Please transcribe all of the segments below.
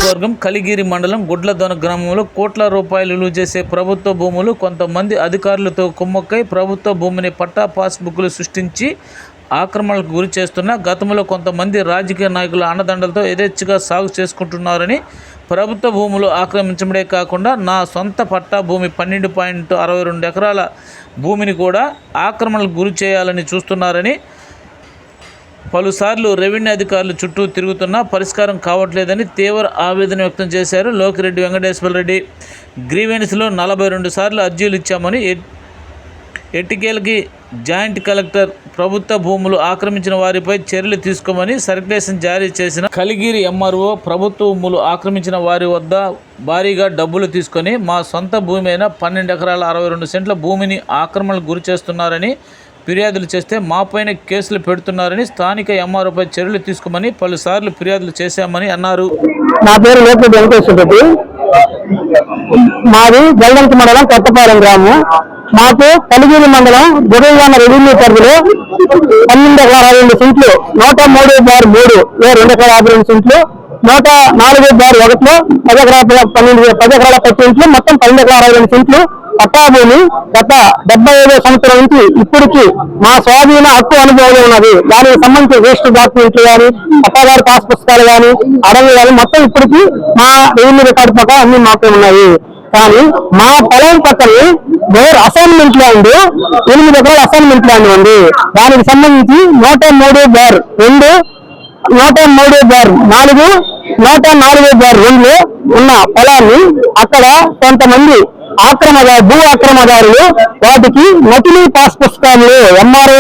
నియోజకవర్గం కలిగిరి మండలం గుడ్లదొన గ్రామంలో కోట్ల రూపాయలు విలువ చేసే ప్రభుత్వ భూములు కొంతమంది అధికారులతో కుమ్మక్కై ప్రభుత్వ భూమిని పట్టా పాస్బుక్లు సృష్టించి ఆక్రమణలకు గురి చేస్తున్న గతంలో కొంతమంది రాజకీయ నాయకుల అండదండలతో యథేచ్ఛగా సాగు చేసుకుంటున్నారని, ప్రభుత్వ భూములు ఆక్రమించడమే కాకుండా నా సొంత పట్టా భూమి 12.62 ఎకరాల భూమిని కూడా ఆక్రమణలకు గురి చేయాలని చూస్తున్నారని పలుసార్లు రెవెన్యూ అధికారులు చుట్టూ తిరుగుతున్నా పరిష్కారం కావట్లేదని తీవ్ర ఆవేదన వ్యక్తం చేశారు. లోకిరెడ్డి వెంకటేశ్వర రెడ్డి గ్రీవెన్స్లో 42 సార్లు అర్జీలు ఇచ్చామని, ఎట్టికేలకి జాయింట్ కలెక్టర్ ప్రభుత్వ భూములు ఆక్రమించిన వారిపై చర్యలు తీసుకోమని సర్క్యులేషన్ జారీ చేసిన కలిగిరి ఎంఆర్ఓ ప్రభుత్వ భూములు ఆక్రమించిన వారి వద్ద భారీగా డబ్బులు తీసుకొని మా సొంత భూమి అయిన 12 ఎకరాల 62 సెంట్ల భూమిని ఆక్రమణకు గురి చేస్తున్నారని ఫిర్యాదులు చేస్తే మాపైన కేసులు పెడుతున్నారని, స్థానిక ఎంఆర్ఓపై చర్యలు తీసుకోమని పలుసార్లు ఫిర్యాదులు చేశామని అన్నారు. నా పేరు లోకిరెడ్డి వెంకటేశ్వర రెడ్డి. మాది జల్దంకి మండలం కొత్తపాలెం గ్రామం. మాకు కలిగిరి మండలం గుడివాన రెవెన్యూ పరిధిలో 12 ఎకరాల 2 సెంట్లు 103/3 2 సెంట్లు 104/1లో 10 ఎకరాల 10 సెంట్లు మొత్తం 12 ఎకరాల 2 సెంట్లు పట్టా భూమి గత 75వ సంవత్సరం నుంచి ఇప్పటికి మా స్వాధీన హక్కు అనుభవంలో ఉన్నది. దానికి సంబంధించిన రిజిస్టర్ డాక్యుమెంట్లు కానీ, పట్టాదారు పాస్ పుస్తకాలు కానీ, అడవులు కానీ మొత్తం ఇప్పటికి మా రెవెన్యూ రికార్డు పక్కన అన్ని మాకే ఉన్నాయి. కానీ మా పొలం పక్కనే అసైన్మెంట్ ల్యాండ్ 8 ఎకరాల అసైన్మెంట్ ల్యాండ్ ఉంది. దానికి సంబంధించి 103/2 103/4 104/2 ఉన్న పొలాన్ని అక్కడ కొంతమంది భూ ఆక్రమదారులు వాటికి నకిలీ పాస్ పుస్తకాలు ఎంఆర్ఓ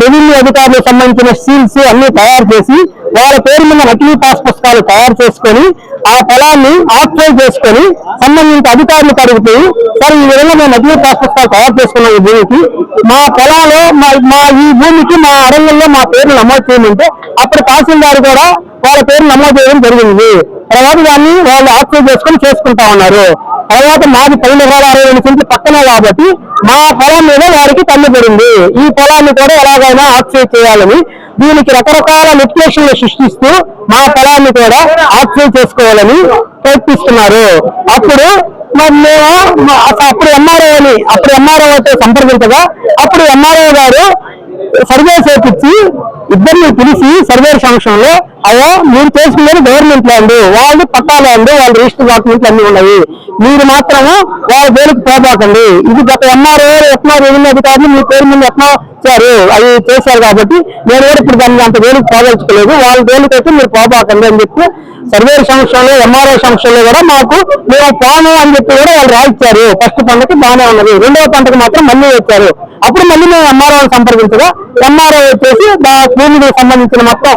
రెవెన్యూ అధికారులకు సంబంధించిన సీల్స్ అన్ని తయారు చేసి వాళ్ళ పేరు మీద నకిలీ పాస్ పుస్తకాలు తయారు చేసుకొని ఆ పొలాన్ని ఆక్యుపై చేసుకొని సంబంధిత అధికారులు కడిగిపోయి, సరే ఈ విధంగా మేము నకిలీ పాస్ పుస్తకాలు తయారు చేసుకున్నాం. ఈ భూమికి మా పొలంలో ఈ భూమికి మా అరణ్యంలో మా పేర్లు నమోదు చేయమంటే అప్పుడు తహసీల్దార్ కూడా వాళ్ళ పేరు నమోదు చేయడం జరిగింది. తర్వాత దాన్ని వాళ్ళు ఆక్యుపై చేసుకొని చేసుకుంటా ఉన్నారు. తర్వాత మాది 12 ఎకరాల 62 సెంట్లు పక్కనే కాబట్టి మా పొలం మీద వారికి తల్లిపడింది. ఈ పొలాన్ని కూడా ఎలాగైనా ఆక్యుపై చేయాలని దీనికి రకరకాల లిటిగేషన్లు సృష్టిస్తూ మా పొలాన్ని కూడా ఆక్యుపై చేసుకోవాలని ప్రయత్నిస్తున్నారు. అప్పుడు ఎంఆర్ఓతో సంప్రదించగా అప్పుడు ఎంఆర్ఓ గారు సర్వే చేపించి ఇద్దరిని పిలిచి సర్వే సమక్షంలో అయ్యా మీరు చేసుకునేది గవర్నమెంట్ ల్యాండ్, వాళ్ళు పట్టా ల్యాండ్, వాళ్ళ రిజిస్టర్ డాక్యుమెంట్లు అన్ని ఉన్నాయి, మీరు మాత్రము వాళ్ళ పేరుకి పోబాకండి. ఇది గత ఎంఆర్ఓ రెవెన్యూ అధికారులు మీ పేరు మీద అవి చేశారు కాబట్టి నేను కూడా ఇప్పుడు దాన్ని అంత వేలుకు పోదలుచుకోలేదు, వాళ్ళ పేరుకైతే మీరు పోబాకండి అని చెప్పి సర్వే సమక్షంలో ఎంఆర్ఓ సమక్షంలో కూడా మాకు మేము పోను అని చెప్పి కూడా వాళ్ళు రాయించారు. ఫస్ట్ పంటకి బాగానే ఉన్నది, 2వ పంటకు మాత్రం మళ్ళీ వచ్చారు. అప్పుడు మళ్ళీ మేము ఎంఆర్ఓని సంప్రదించగా ఎంఆర్ఓ వచ్చేసి భూమికి సంబంధించిన మొత్తం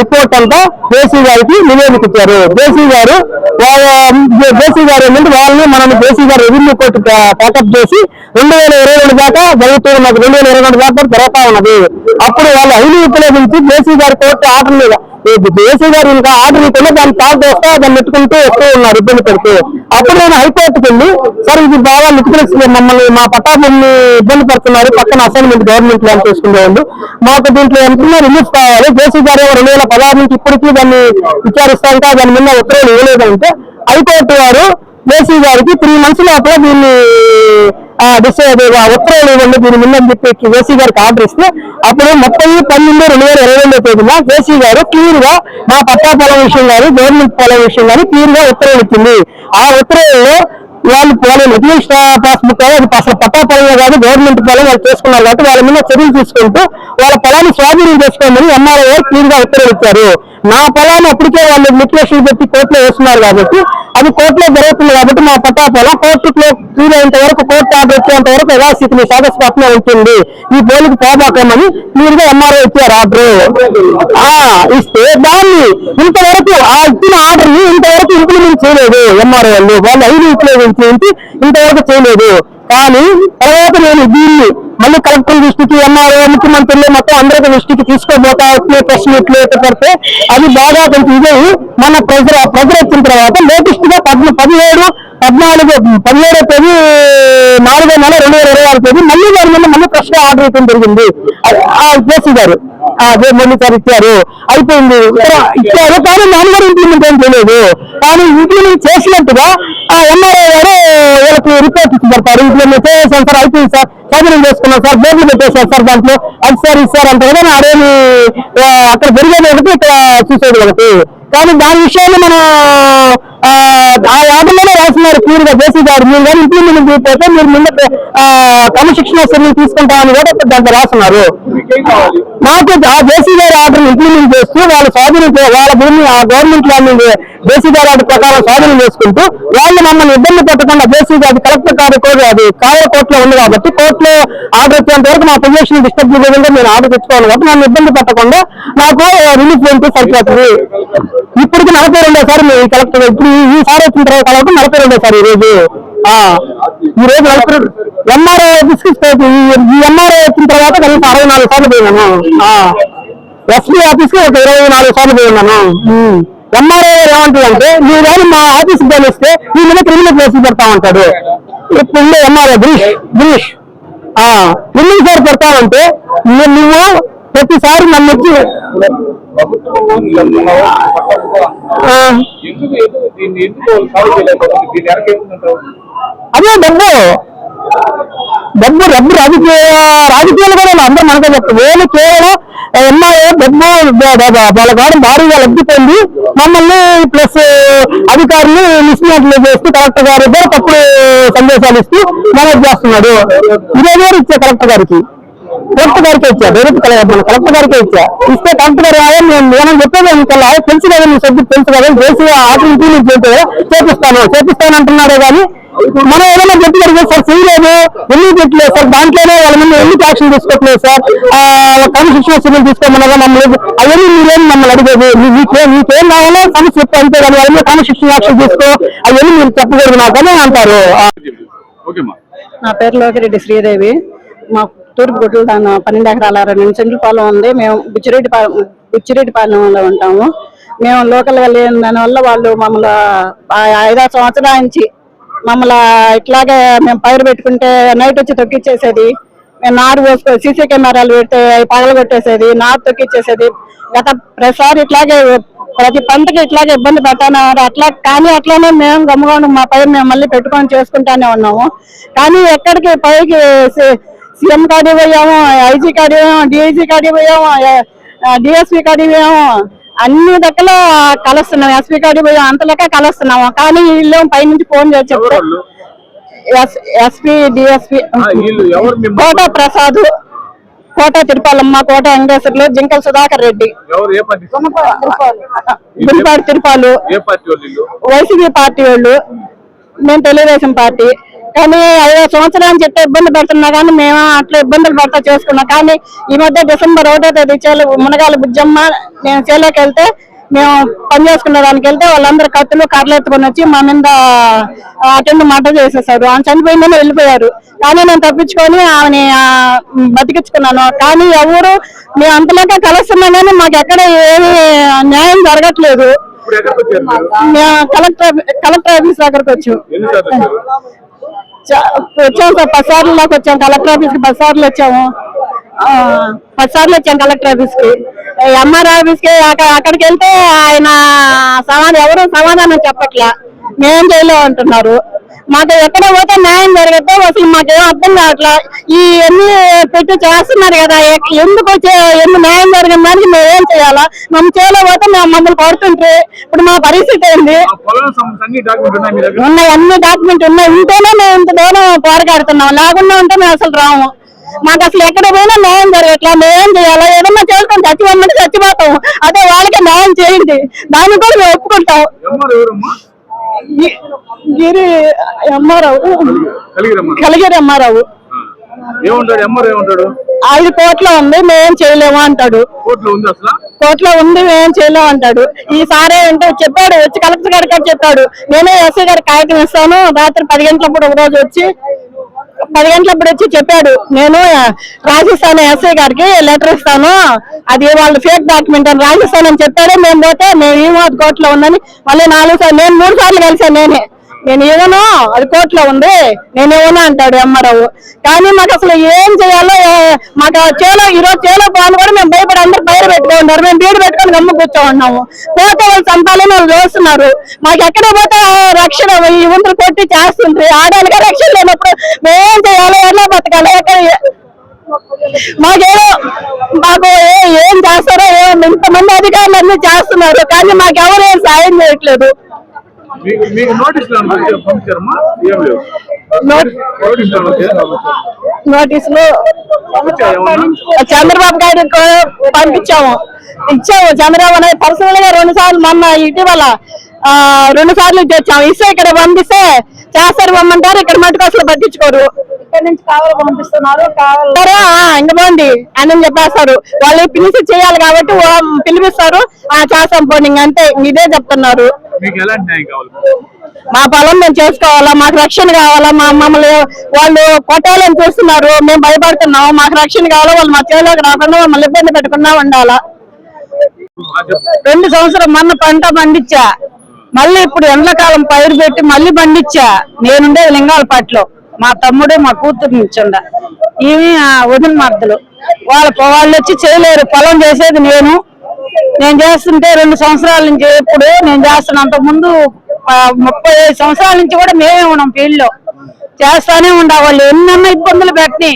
రిపోర్ట్ అంతా జేసీ గారికి నివేదించారు. జేసీ గారు ఏంటంటే వాళ్ళని మనం జేసీ గారు రెవెన్యూ కోర్టు ప్యాకప్ చేసి 2022 దాకా జరుగుతుంది. మాకు 2022 దాకా జరుగుతా ఉన్నది. అప్పుడు వాళ్ళు ఐదు ఉపయోగించి జేసీ గారి కోర్టు ఆర్డర్ మీద జేసీ గారు ఇంకా ఆర్డర్ ఇస్తే దాన్ని తాగు వస్తే దాన్ని నెట్టుకుంటూ వస్తూ ఉన్నారు ఇబ్బంది పెడుతూ. అప్పుడు నేను హైకోర్టుకి వెళ్ళి సార్ ఇది బాగా లిటిగేట్స్ మమ్మల్ని మా పట్టా భూమిని ఇబ్బంది పడుతున్నారు, పక్కన అసైన్మెంట్ గవర్నమెంట్ ల్యాండ్ చేసుకునేవాళ్ళు, మాకు దీంట్లో ఎంత రిలీఫ్ కావాలి, జేసీ గారు 2016 నుంచి ఇప్పటికీ దాన్ని విచారిస్తాంటే దాని మీద ఉత్తర్వులు ఇవ్వలేదంటే హైకోర్టు వారు జేసీ గారికి 3 months లోపల దీన్ని ఉత్తర్వులు ఇవ్వండి దీని మీద అని చెప్పి జేసీ గారికి ఆర్డర్ ఇస్తే అప్పుడు 30/12/2022 తేదీన జేసీ గారు క్లియర్ గా మా పట్టా పొలం విషయం కానీ గవర్నమెంట్ పొలం విషయం కానీ క్లియర్ గా ఉత్తర్వులు ఇచ్చింది. ఆ ఉత్తర్వుల్లో వాళ్ళు నకిలీ పాస్ బుక్ అది అసలు పట్టా పొలంలో కాదు గవర్నమెంట్ పొలం వాళ్ళు చేసుకున్నారు కాబట్టి వాళ్ళ మీద చర్యలు తీసుకుంటూ వాళ్ళ పొలాన్ని స్వాధీనం చేసుకోమని ఎంఆర్ఓ గారు క్లియర్ గా ఉత్తర్వులు ఇచ్చారు. నా పొలాన్ని అప్పటికే వాళ్ళు లిటిగేషన్ పెట్టి కోర్టులో వేస్తున్నారు కాబట్టి అది కోర్టులో జరుగుతుంది కాబట్టి మా పట్టా పొలం కోర్టులో క్లియర్ అయ్యేంత వరకు, కోర్టు ఆర్డర్ వచ్చేంత వరకు యథాస్థితిని సాగస్పాట్లో ఉంటుంది, ఈ పోలికి పోబాకమని క్లియర్ గా ఎంఆర్ఓ ఇచ్చారు ఆర్డర్. ఇస్తే దాన్ని ఇంతవరకు ఇచ్చిన ఆర్డర్ ని ఇంతవరకు ఇంప్లిమెంట్ చేయలేదు ఎంఆర్ఓ వాళ్ళు 5 ఉపయోగించి ఇంతవరకు చేయలేదు. కానీ తర్వాత నేను దీన్ని మళ్ళీ కలెక్టర్ దృష్టికి ఎంఆర్ఓ ముఖ్యమంత్రులు మొత్తం అందరికీ దృష్టికి తీసుకోబోతా ప్రెస్ మీట్లు పెడితే అది బాగా కొంచెం ఇదే మన ప్రెజర్ వచ్చిన తర్వాత లేటెస్ట్ గా 17వ తేదీ 4వ నెల 2026 తేదీ మళ్ళీ వారి మీద మళ్ళీ ఫ్రెష్ గా ఆర్డర్ ఇవ్వడం జరిగింది. జేసీ గారు మళ్ళీ సార్ ఇచ్చారు, అయిపోయింది ఇచ్చారు, కానీ దాని గారు ఇంప్లిమెంట్ ఏం చేయలేదు. కానీ ఇంప్లిమెంట్ చేసినట్టుగా ఎంఆర్ఓ గారు వీళ్ళకి రిపోర్ట్ ఇచ్చి పెడతారు, ఇంప్లిమెంట్ చేసాం సార్, అయిపోయింది సార్, సౌకర్యం చేసుకున్నాం సార్, బోర్డులు పెట్టేశారు సార్, దాంట్లో అది సార్ ఇస్తారు అంటే కదా అదేమి అక్కడ జరిగేది ఒకటి ఇక్కడ చూసేది ఒకటి. కానీ దాని విషయాన్ని మనం ఆ ఆర్డర్లోనే రాస్తున్నారు క్లియర్ గా జేసీ గారు, మీరు కానీ ఇంప్లిమెంట్ చేయకపోతే మీరు ముందు క్రమశిక్షణ చర్యలు తీసుకుంటామని కూడా దాంట్లో రాస్తున్నారు. నాకు ఆ జేసీ గారి ఆర్డర్ ఇంప్లిమెంట్ చేస్తూ వాళ్ళు స్వాధీనం వాళ్ళ భూమి ఆ గవర్నమెంట్ ల్యాండ్ జేసీ గారి ఆర్డర్ ప్రకారం స్వాధీనం చేసుకుంటూ వాళ్ళు మమ్మల్ని ఇబ్బంది పెట్టకుండా జేసీ గారి కలెక్టర్ గారు అది కావల కోర్టులో ఉంది కాబట్టి కోర్టులో ఆర్డర్ వచ్చేంత వరకు మా పొజిషన్ డిస్టర్బ్ చేయకుండా నేను ఆర్డర్ తెచ్చుకోవాలి కాబట్టి నన్ను ఇబ్బంది పెట్టకుండా నాకు రిలీఫ్ ఏంటి సరిపోతుంది. ఇప్పటికి 42సారి మేము కలెక్టర్ ఇప్పుడు ఈసారి వచ్చిన తర్వాత కాబట్టి 42సారి ఈ రోజు ఎంఆర్ఓ ఆఫీస్కి ఈ ఎంఆర్ఓ వచ్చిన తర్వాత కనీసం 64 సార్లు పోయినాను, ఎస్పీ ఆఫీస్కి ఒక 24 సార్లు పోయినాను. ఎంఆర్ఓ ఏమంటుందంటే మీరు కానీ మా ఆఫీస్కి తెలిస్తే ఈ మీద క్రిమినల్ కేసులు పెడతామంటాడు. ఇప్పుడు ఎంఆర్ఓ గిరీష్ క్రిమినల్ కేసు పెడతామంటే నువ్వు ప్రతిసారి నన్ను వచ్చి అదే డబ్బు రాజకీయాలు కూడా అందరూ మనకే చెప్తారు. వేలు కేవలం ఎంఆర్ఓ వాళ్ళ గారు భారీగా లబ్ధి పొంది మమ్మల్ని ప్లస్ అధికారులు మిస్మెంట్లు చేస్తూ కలెక్టర్ గారు ఇద్దరు తప్పుడు సందేశాలు ఇస్తూ మేనేజ్ చేస్తున్నాడు. ఇదే ఇచ్చే కలెక్టర్ గారికి ఇచ్చా డైరెక్ట్ మన కలెక్టర్ గారికే ఇచ్చా. ఇస్తే కలెక్టర్ గారు నేను చెప్పేది ఇంకల్లా తెలుసు కదా, నీ సబ్జెక్ట్ తెలుసు కదా, చేసి ఆర్డర్ ఇంప్లిమెంట్ చేస్తే చేపిస్తాను అంటున్నారే కానీ మనం ఏదైనా గట్టి జరిగే సార్ చేయలేదు, ఎందుకు పెట్టలేదు సార్, దాంట్లోనే వాళ్ళ ముందు ఎందుకు యాక్షన్ తీసుకోవట్లేదు సార్, క్రమశిక్షణ చర్యలు తీసుకోమన్నారా మమ్మల్ని, అవన్నీ మీరేం మమ్మల్ని అడిగేది, మీకేం కావాలో సమస్య చెప్పి అంతే కానీ వాళ్ళ మీద క్రమశిక్షణ యాక్షన్ తీసుకో అవన్నీ మీరు చెప్పకూడదు నాకని అంటారు. నా పేరు లోకిరెడ్డి శ్రీదేవి. మా తూర్పు గుడ్లు 12 ఎకరాల 2 సెంట్ల పొలం ఉంది. మేము బుచ్చిరెడ్డిపాలెంలో ఉంటాము. మేము లోకల్గా లేని దానివల్ల వాళ్ళు మమ్మల్ని 5-6 సంవత్సరాల నుంచి మమ్మల్ని ఇట్లాగే మేము పైరు పెట్టుకుంటే నైట్ వచ్చి తొక్కిచ్చేసేది, మేము నారు వేసుకో సీసీ కెమెరాలు పెడితే పగల కొట్టేసేది, నారు తొక్కిచ్చేసేది. గత ప్రతిసారి ఇట్లాగే ప్రతి పంటకి ఇట్లాగే ఇబ్బంది పెడతానే అట్లా. కానీ అట్లానే మేము గమ్ముగా మా పైరు మేము మళ్ళీ పెట్టుకొని చేసుకుంటానే ఉన్నాము. కానీ ఎక్కడికి పైకి సీఎం కాడికి పోయాము, ఐజీ కాడికి పోయాము, డిఐజీ కాడికి పోయాము, డిఎస్పీ కాడికి పోయాము, అన్ని దగ్గర కలుస్తున్నాం, ఎస్పీ కాడికి పోయాము, అంత లెక్క కలుస్తున్నాము. కానీ వీళ్ళు పైనుంచి ఫోన్ చేసి చెప్తారు ఎస్పీ డిఎస్పీ కోట ప్రసాద్, కోట తిరుపాలమ్మ, కోట వెంకటేశ్వర్లు, జింకల్ సుధాకర్ రెడ్డి, గుడిపాడు తిరుపాలు, వైసీపీ పార్టీ వాళ్ళు, మేము తెలుగుదేశం పార్టీ. కానీ 5 సంవత్సరాలు అని చెప్పి ఇబ్బంది పెడుతున్నా కానీ మేము అట్లా ఇబ్బందులు పడతా చేసుకున్నాం. కానీ ఈ మధ్య డిసెంబర్ 1వ తేదీ మునగాల బుజ్జమ్మ నేను చేలోకి వెళ్తే మేము పని చేసుకునే దానికి వెళ్తే వాళ్ళందరూ కత్తులు కర్రలు ఎత్తుకొని వచ్చి మా మీద అటెండ్ మాట చేసేసారు. ఆమె చనిపోయిందని వెళ్ళిపోయారు. కానీ నేను తప్పించుకొని ఆమెని బతికించుకున్నాను. కానీ ఎవరు మేము అంతలాగా కలుస్తున్నాం కానీ మాకు ఎక్కడ ఏమి న్యాయం జరగట్లేదు. కలెక్టర్ ఆఫీస్ దగ్గరకు వచ్చాం సార్, 10 సార్లులోకి వచ్చాం. కలెక్టర్ ఆఫీస్ కి 10 సార్లు వచ్చాము. 10 సార్లు వచ్చాం కలెక్టర్ ఆఫీస్ కి. ఎంఆర్ ఆఫీస్ కి అక్కడికి వెళ్తే ఆయన ఎవరు సమాధానం చెప్పట్లా, మేం చేయలేము అంటున్నారు. మాకు ఎక్కడ పోతే న్యాయం జరగదు, అసలు మాకేం అర్థం కావట్లా. ఈ అన్ని పెట్టి చేస్తున్నారు కదా, ఎందుకు న్యాయం జరిగిన దానికి మేమేం చేయాలా? మేము చేయలేకపోతే మమ్మల్ని కొడుతుంటే ఇప్పుడు మా పరిస్థితి ఏంది? ఉన్నాయి, అన్ని డాక్యుమెంట్ ఉన్నాయి, ఉంటేనే మేము ఇంత దూరం పోరాడుతున్నాం, లేకుండా ఉంటే మేము అసలు రాము. మాకు అసలు ఎక్కడ పోయినా న్యాయం జరగట్లా, మేమేం చేయాలా? ఏదన్నా చేసుకొని చచ్చిపోమంటే చచ్చిపోతాం, అదే వాళ్ళకి న్యాయం చేయండి, దాన్ని కూడా మేము ఒప్పుకుంటాం. గిరి ఎంఆర్ఆవు, కలిగిరి ఎంఆర్ఆవు 5 కోట్లు ఉంది, మేమేం చేయలేము అంటాడు. కోర్టులో ఉంది, మేమేం చేయలేము అంటాడు. ఈసారి అంటే చెప్పాడు, వచ్చి కలెక్టర్ గారికి చెప్పాడు, నేనే ఎస్ఐ గారికి కాగితం ఇస్తాను, రాత్రి 10 గంటలప్పుడు ఒక రోజు వచ్చి 10 గంటలప్పుడు వచ్చి చెప్పాడు, నేను రాజస్థాన్ ఎస్ఐ గారికి లెటర్ ఇస్తాను, అది వాళ్ళు ఫేక్ డాక్యుమెంట్ అని రాజస్థాన్ అని చెప్పాడు. మేము పోతే మేము ఏమో అది కోర్టులో ఉందని మళ్ళీ 4 సార్లు, నేను 3 సార్లు కలిసాను. నేను ఏమనో అది కోర్టులో ఉంది, నేనేమన్నా అంటాడు ఎంఆర్ఓ. కానీ మాకు అసలు ఏం చేయాలో మాకు చేలో ఈరోజు చేలో పోను కూడా మేము భయపడి అందరూ బయట పెట్టుకుంటారు. మేము బీడు పెట్టుకొని గమ్ము కూర్చో ఉన్నాము. పోతే వాళ్ళు చంపాలని వాళ్ళు చూస్తున్నారు. మాకు ఎక్కడ పోతే రక్షణ ఈ ఉందరు కొట్టి చేస్తుంది. ఆడవాళ్ళకి రక్షణ లేనప్పుడు మేమేం చేయాలో, ఎలా బతకాలి, మాకు ఏం చేస్తారో ఇంతమంది అధికారులు అన్ని చేస్తున్నారు, కానీ మాకెవరు ఏం సాయం చేయట్లేదు. నోటీసులు చంద్రబాబు గారికి పంపించాము, ఇచ్చాము. చంద్రబాబు అనేది పర్సనల్ గా 2 సార్లు మొన్న ఇటీవల 2 సార్లు తెచ్చాము. ఇస్తే ఇక్కడ పంపిస్తే చేస్తారు పంపంటారు, ఇక్కడ మటుకు అసలు పట్టించుకోరు. ఇక్కడ నుంచి కావాలి పంపిస్తున్నారు, ఇంక పోండి అని చెప్పేస్తారు. వాళ్ళు పిలిచి చేయాలి కాబట్టి పిలిపిస్తారు, చేస్తాం పోండి అంతే, ఇదే చెప్తున్నారు. మా పొలం మేము చేసుకోవాలా, మాకు రక్షణ కావాలా, మమ్మల్ని వాళ్ళు కొట్టాలని చూస్తున్నారు, మేము భయపడుతున్నాము. మాకు రక్షణ కావాలా, వాళ్ళు మా చేలోకి రాకుండా మమ్మల్ని ఇబ్బంది పెట్టకుండా ఉండాలా. 2 సంవత్సరం మొన్న పంట పండించా, మళ్ళీ ఇప్పుడు ఎండాకాలం పైరు పెట్టి మళ్ళీ పండించా. నేనుండేది లింగాలపాటిలో, మా తమ్ముడు మా కూతురు నుంచుండ, ఇవి వదిన మద్దలు. వాళ్ళు వచ్చి చేయలేరు, పొలం చేసేది నేను చేస్తుంటే 2 సంవత్సరాల నుంచి ఇప్పుడు నేను చేస్తున్నా. అంత ముందు 35 సంవత్సరాల నుంచి కూడా మేమే ఉన్నాం ఫీల్డ్ లో, చేస్తానే ఉండా. వాళ్ళు ఎన్నెన్నో ఇబ్బందులు పెట్టి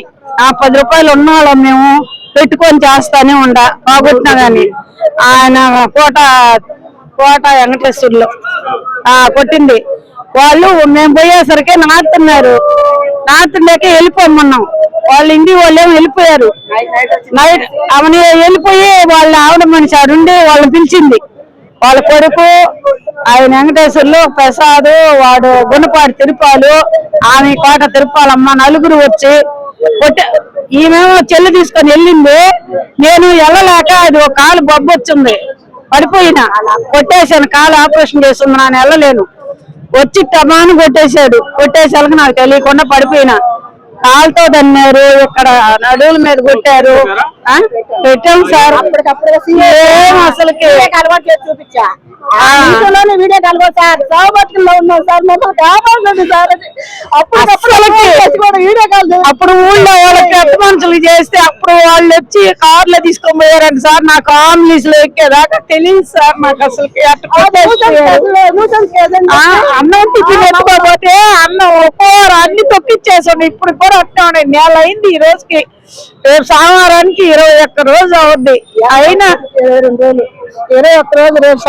10 రూపాయలు ఉన్న వాళ్ళం మేము పెట్టుకొని చేస్తానే ఉండా, బాగుంటున్నా గాని. ఆయన కోట వెంకటేశ్వర్లో కొట్టింది. వాళ్ళు మేము పోయేసరికి నాటుతుండేకే వెళ్ళిపోమన్నాం. వాళ్ళ ఇంటికి వాళ్ళు ఏమో వెళ్ళిపోయారు. నైట్ ఆమె వెళ్ళిపోయి వాళ్ళ ఆవిడ మనిషి ఆడుండి వాళ్ళని పిలిచింది. వాళ్ళ కొడుకు ఆయన వెంకటేశ్వర్లు, ప్రసాద్, వాడు గుణపాటి తిరుపాలు, ఆమె కోట తిరుపాలమ్మ, నలుగురు వచ్చి ఈమెమో చెల్లి తీసుకొని వెళ్ళింది. నేను వెళ్ళలేక అది ఒక కాలు బొబ్బ వచ్చింది, పడిపోయినా, కొట్టేశాను. కాలు ఆపరేషన్ చేస్తుంది, నేను వెళ్ళలేను. వచ్చి టమాను కొట్టేసాలకు నాకు తెలియకుండా పడిపోయినా. కాలుతో తన్నారు, ఇక్కడ నడువుల మీద కొట్టారు. పెట్టాం సార్, ఏం అసలుకి చూపించా వీడియో కలవ సార్, సాగుబతుల్లో ఉన్నాం సార్, మమ్మల్ని కాపాడండి సార్. అప్పుడు ఊళ్ళో వాళ్ళకి పెద్ద మనుషులు చేస్తే అప్పుడు వాళ్ళు వచ్చి కార్లో తీసుకొని పోయారండి సార్. నాకు ఆంబులెన్స్ లో ఎక్కేదాకా తెలియదు సార్. నాకు అసలు అన్నం టిఫిన్ ఎత్తుకోపోతే అన్నం అన్ని తొక్కిచ్చేసాను. ఇప్పుడు కూడా అట్లా ఉండే, నెల అయింది ఈ రోజుకి. రేపు సోమవారానికి 21 రోజు అవుద్ది. అయినా 21 రోజు, రేపు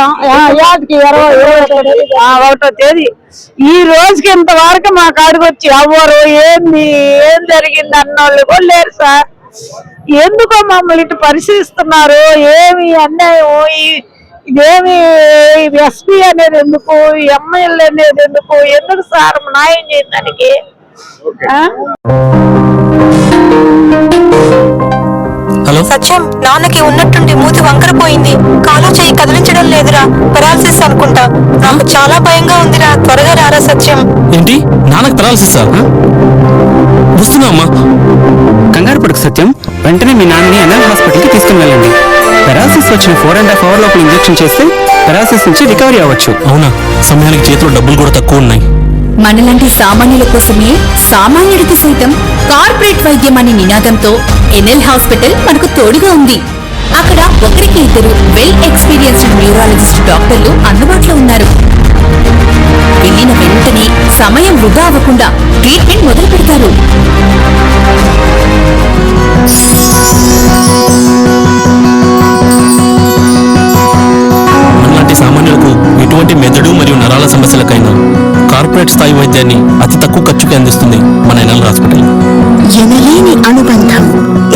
యాటికి 21వ తేదీ. ఈ రోజుకి ఇంతవరకు మా కాడికి వచ్చి అవ్వరు ఏం జరిగింది అన్నోళ్ళు కూడా లేరు సార్. ఎందుకో మమ్మల్ని ఇటు పరిశీలిస్తున్నారు, ఏమి అన్యాయం, ఇదేమి ఎస్పీ అనేది ఎందుకు, ఎమ్మెల్యే అనేది ఎందుకు సార్ న్యాయం చేయడానికి? హలో సత్యం, నాన్నకి ఉన్నట్టుండి మూతి వంకరపోయింది, కాలు చేయి కదిలించడం లేదురా, పెరాలసిస్ అనుకుంటా. నాకు చాలా భయంగా ఉందిరా, త్వరగా రారా సత్యం. ఏంటి, నాన్నకు పెరాలసిస్? వస్తున్నా అమ్మా. కంగారు పడుకు సత్యం, వెంటనే మీ నాన్నని ఎన్ఎల్ హాస్పిటల్కి తీసుకుని వెళ్ళండి. పెరాలసిస్ వచ్చిన 4.5 hours లోపల ఇంజెక్షన్ చేస్తే పెరాలసిస్ నుంచి రికవరీ అవ్వచ్చు. అవునా? సమయానికి చేతిలో డబ్బులు కూడా తక్కువ ఉన్నాయి. మనలాంటి సామాన్యుల కోసమే సామాన్యుడికి సైతం కార్పొరేట్ వైద్యం అనే నినాదంతో ఎన్ఎల్ హాస్పిటల్ మనకు తోడుగా ఉంది. అక్కడ 1-2 వెల్ ఎక్స్పీరియన్స్డ్ న్యూరాలజిస్ట్ డాక్టర్లు అందుబాటులో ఉన్నారు. వెళ్ళిన వెంటనే సమయం వృధా అవ్వకుండా ట్రీట్మెంట్ మొదలు పెడతారు. మనలాంటి సామాన్యులకు ఎటువంటి మెదడు మరియు నరాల సమస్యలకైనా కార్పొరేట్ స్థాయి వైద్యాన్ని అతి తక్కువ ఖర్చుకి అందిస్తుంది మన ఎన్ఎల్ హాస్పిటల్. ఎనలేని అనుబంధం.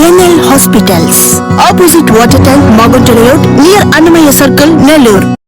NL hospitals, opposite water tank, Magunta road, near Annamayya circle, Nellore.